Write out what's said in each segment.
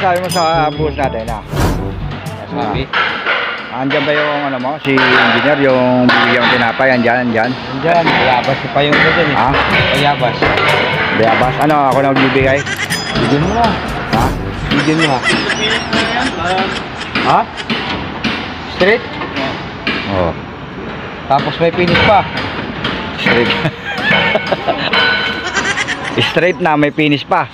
Sabi mo sa bus natin andyan ba yung ano mo, si engineer, yung bibigyan ng tinapay, andyan? Andyan, bayabas pa yung ko dyan eh. Bayabas. Bayabas? Ano, ako na magbibigay? Bigyan mo na. Bigyan mo ha. Straight? Oo. Tapos may finish pa. Straight. Straight na, may finish pa.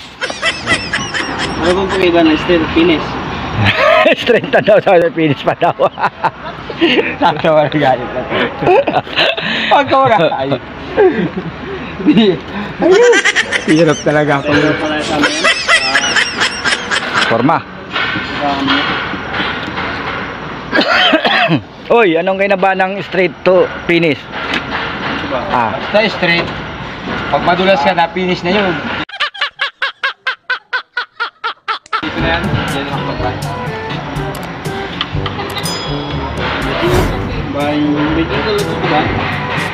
Ano kung kumiba na straight finish? Straight na daw, may finish pa daw. Tatawa na galit na. Pagkaw na. Ayun. Hirap talaga ako. Forma. Oy, anong kainaba ng straight to finish? Basta straight. Pag madulas ka na, finish na yun. Dito na yan. Diyan lang pagpa. Medyo talaga ba?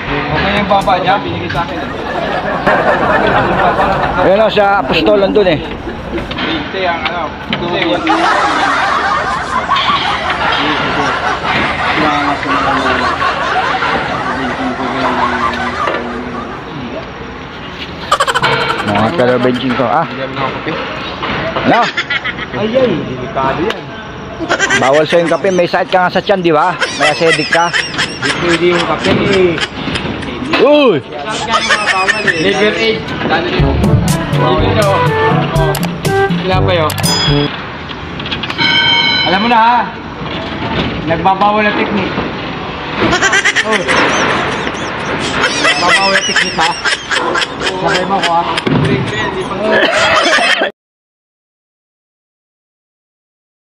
Okay yung baba niya, binigay sa akin. Ayun o, sa apostol andun eh. Ito yung ano. Mga kalabenching ko. Ano? Ay, delikado yan. Bawal sa yung kape, may sakit ka nga sa tiyan, di ba? May acidic ka. Hindi yung kape eh. Uy! Level 8. Lalo rin. Dito. Sila pa yun. Alam mo na ha. Nagbabawal na technique. Nagbabawal na technique ha. Sabay mo ko ha.